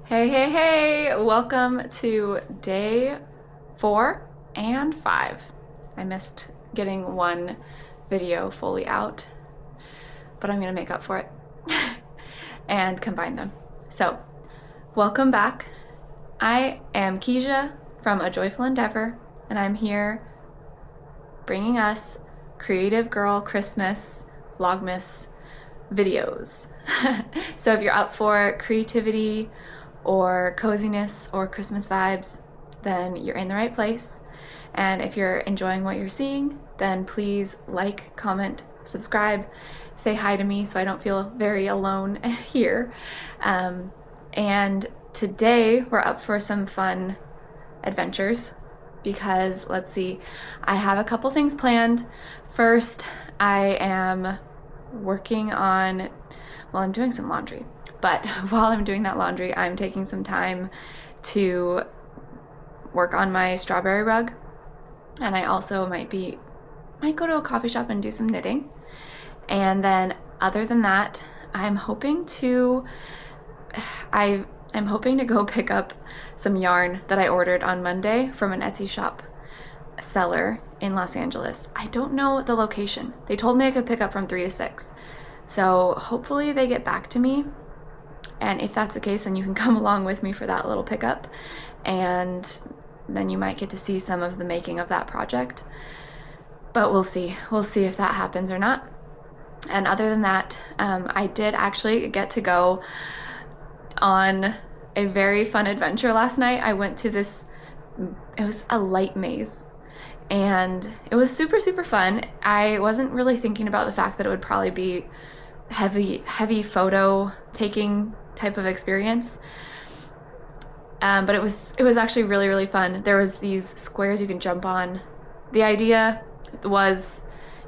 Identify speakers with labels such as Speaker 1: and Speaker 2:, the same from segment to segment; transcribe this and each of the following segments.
Speaker 1: Hey, hey, hey! Welcome to day 4 and 5. I missed getting one video fully out, but I'm gonna make up for it and combine them. So, welcome back. I am Keisha from A Joyful Endeavor, and I'm here bringing us Creative Girl Christmas Vlogmas videos. So if you're up for creativity or coziness or Christmas vibes, then you're in the right place. And if you're enjoying what you're seeing, then please like, comment, subscribe, say hi to me so I don't feel very alone here. And today we're up for some fun adventures because, let's see, I have a couple things planned. First, I am working on, well, I'm doing some laundry, but while I'm doing that laundry, I'm taking some time to work on my strawberry rug, and I also might go to a coffee shop and do some knitting. And then other than that, I'm hoping to go pick up some yarn that I ordered on Monday from an Etsy shop seller in Los Angeles. I don't know the location. They told me I could pick up from 3 to 6. So hopefully they get back to me. And if that's the case, then you can come along with me for that little pickup. And then you might get to see some of the making of that project. But we'll see. We'll see if that happens or not. And other than that, I did actually get to go on a very fun adventure last night. I went to it was a light maze. And it was super, super fun. I wasn't really thinking about the fact that it would probably be heavy photo taking type of experience. But it was actually really, really fun. There was these squares you can jump on. The idea was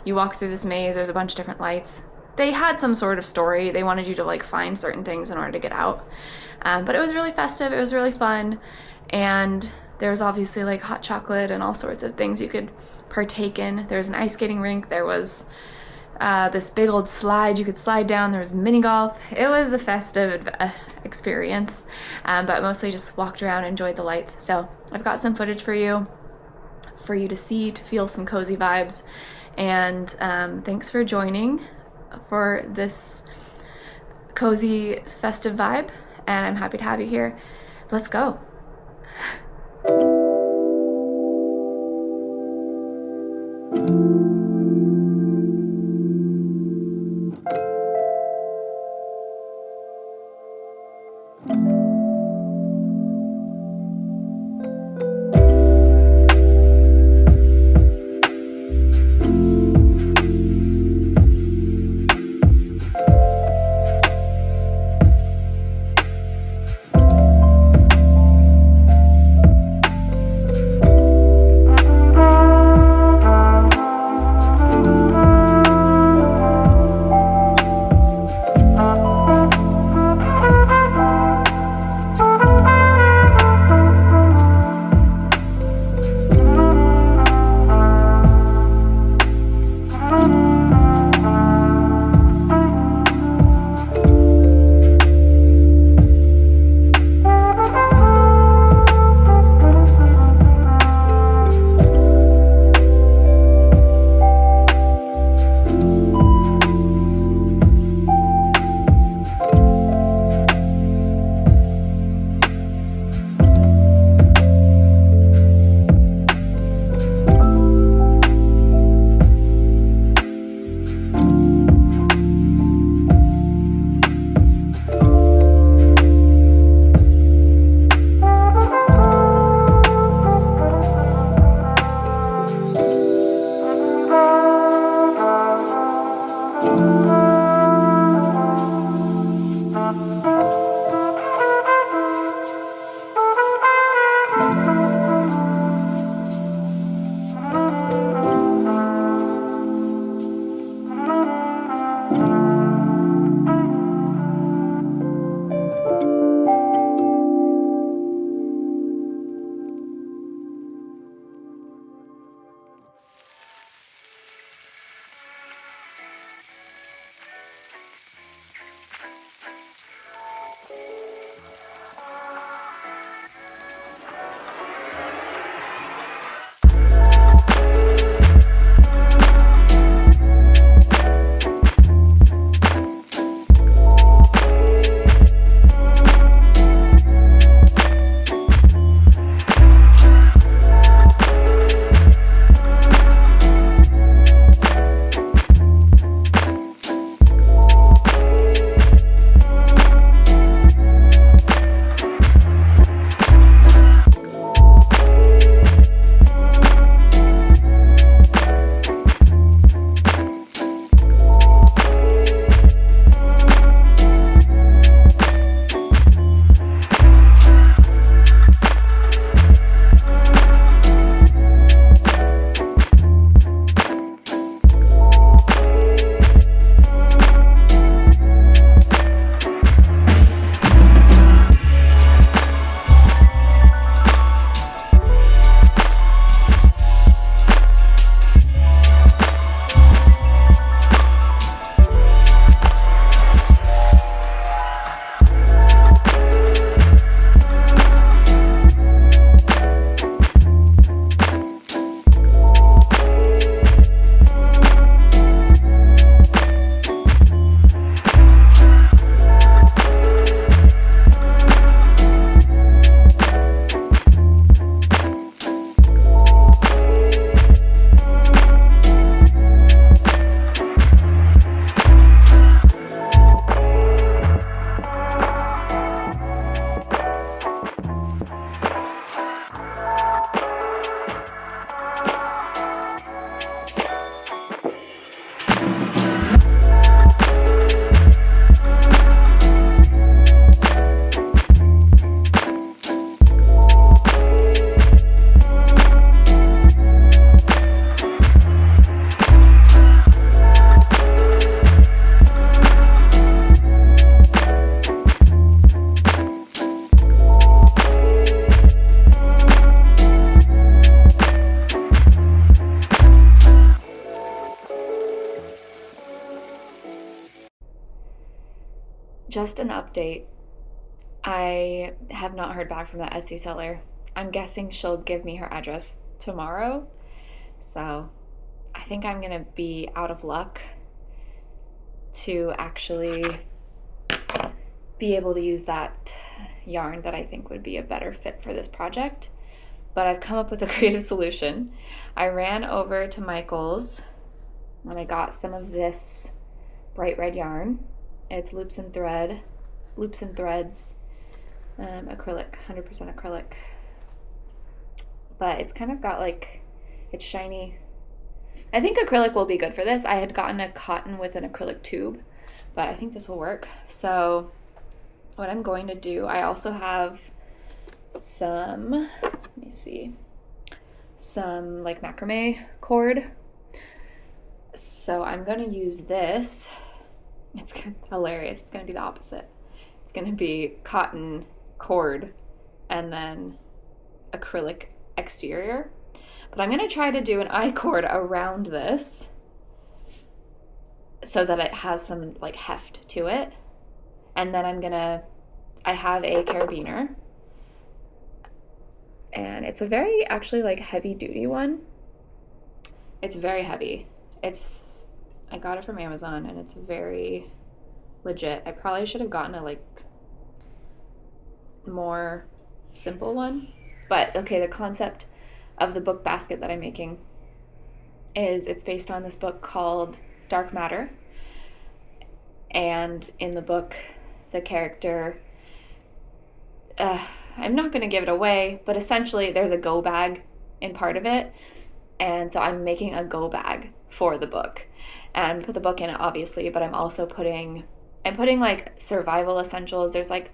Speaker 1: you walk through this maze, there's a bunch of different lights. They had some sort of story. They wanted you to like find certain things in order to get out. But it was really festive, it was really fun. And there was obviously like hot chocolate and all sorts of things you could partake in. There was an ice skating rink. There was this big old slide you could slide down. There was mini golf. It was a festive experience, but mostly just walked around, enjoyed the lights. So I've got some footage for you to see, to feel some cozy vibes. And thanks for joining for this cozy festive vibe. And I'm happy to have you here. Let's go. just an update. I have not heard back from that Etsy seller. I'm guessing she'll give me her address tomorrow. So I think I'm going to be out of luck to actually be able to use that yarn that I think would be a better fit for this project. But I've come up with a creative solution. I ran over to Michael's and I got some of this bright red yarn. It's loops and threads, acrylic, 100% acrylic. But it's kind of got like, it's shiny. I think acrylic will be good for this. I had gotten a cotton with an acrylic tube, but I think this will work. So what I'm going to do, I also have some, let me see, some like macrame cord. So I'm going to use this. It's hilarious. It's going to be the opposite. It's going to be cotton cord and then acrylic exterior. But I'm going to try to do an I-cord around this so that it has some like heft to it. And then I have a carabiner. And it's a very actually like heavy duty one. It's very heavy. I got it from Amazon and it's very legit. I probably should have gotten a like more simple one. But okay, the concept of the book basket that I'm making is it's based on this book called Dark Matter. And in the book, the character, I'm not going to give it away, but essentially there's a go bag in part of it. And so I'm making a go bag for the book. And put the book in it, obviously, but I'm putting like survival essentials. There's like,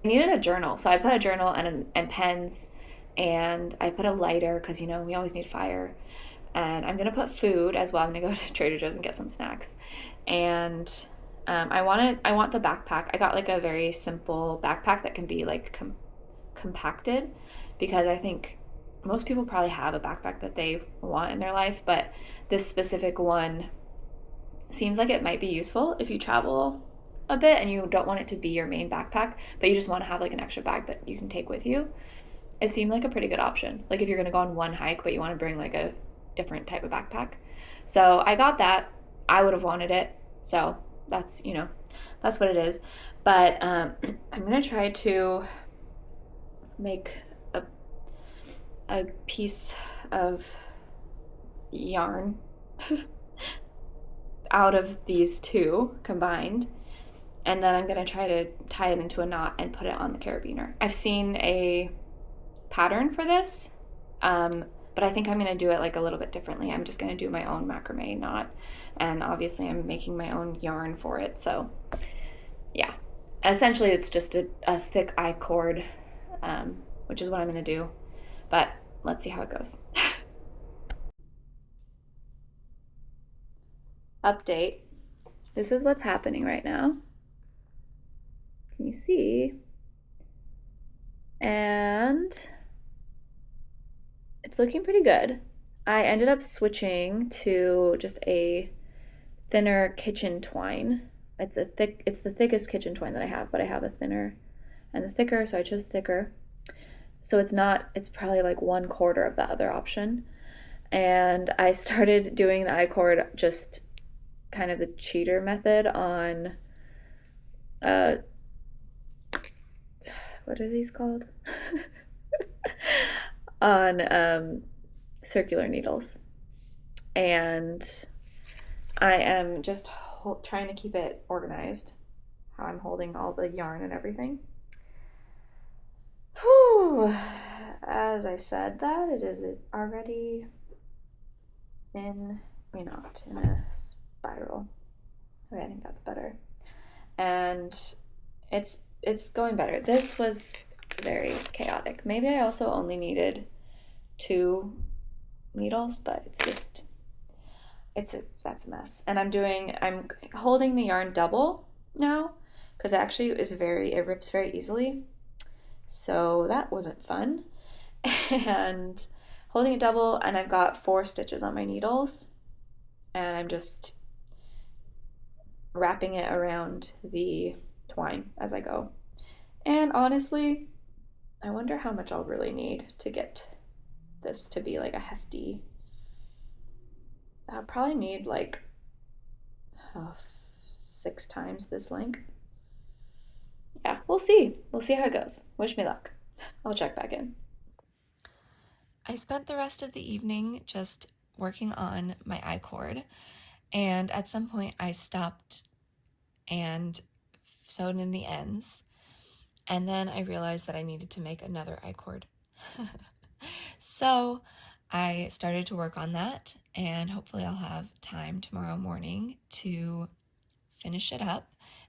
Speaker 1: I needed a journal. So I put a journal and pens. And I put a lighter because, we always need fire. And I'm going to put food as well. I'm going to go to Trader Joe's and get some snacks. And I want the backpack. I got like a very simple backpack that can be like compacted because I think most people probably have a backpack that they want in their life. But this specific one seems like it might be useful if you travel a bit and you don't want it to be your main backpack, but you just want to have like an extra bag that you can take with you. It seemed like a pretty good option. Like if you're going to go on one hike, but you want to bring like a different type of backpack. So I got that. I would have wanted it. So that's, that's what it is. But I'm going to try to make a piece of yarn out of these two combined. And then I'm going to try to tie it into a knot and put it on the carabiner. I've seen a pattern for this, but I think I'm going to do it like a little bit differently. I'm just going to do my own macrame knot, and obviously I'm making my own yarn for it. So yeah, essentially it's just a thick I-cord, which is what I'm going to do, but let's see how it goes. Update. This is what's happening right now. Can you see? And it's looking pretty good. I ended up switching to just a thinner kitchen twine. It's the thickest kitchen twine that I have, but I have a thinner and the thicker, so I chose thicker. So it's probably like 1/4 of the other option. And I started doing the I-cord just kind of the cheater method on what are these called? On circular needles. And I am just trying to keep it organized, how I'm holding all the yarn and everything. Whew. As I said that, it is already not in a spiral. Okay, I think that's better. And it's going better. This was very chaotic. Maybe I also only needed 2 needles, but that's a mess. And I'm holding the yarn double now because it rips very easily. So that wasn't fun. And holding it double, and I've got 4 stitches on my needles, and I'm just wrapping it around the twine as I go. And honestly, I wonder how much I'll really need to get this to be like a hefty. I'll probably need like 6 times this length. Yeah, we'll see. We'll see how it goes. Wish me luck. I'll check back in. I spent the rest of the evening just working on my I-cord, and at some point I stopped and sewed in the ends, and then I realized that I needed to make another I-cord. So I started to work on that, and hopefully I'll have time tomorrow morning to finish it up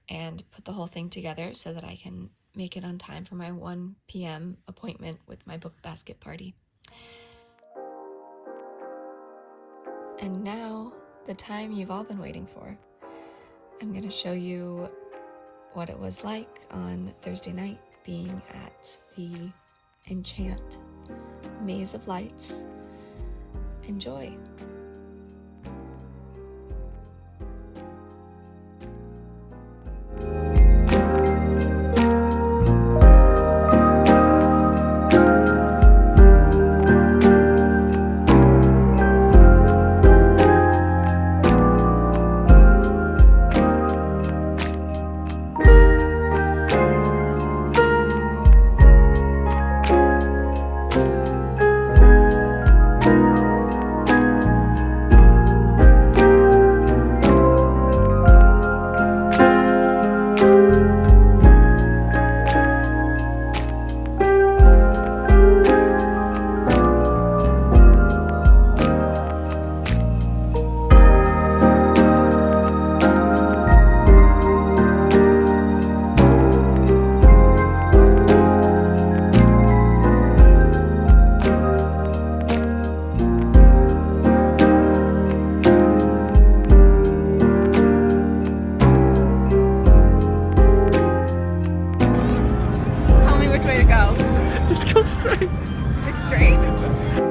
Speaker 1: and put the whole thing together so that I can make it on time for my 1 p.m. appointment with my book basket party. And now, the time you've all been waiting for. I'm going to show you what it was like on Thursday night being at the Enchant Maze of Lights. Enjoy. Tell me which way to go.
Speaker 2: Just go straight.
Speaker 1: It's straight.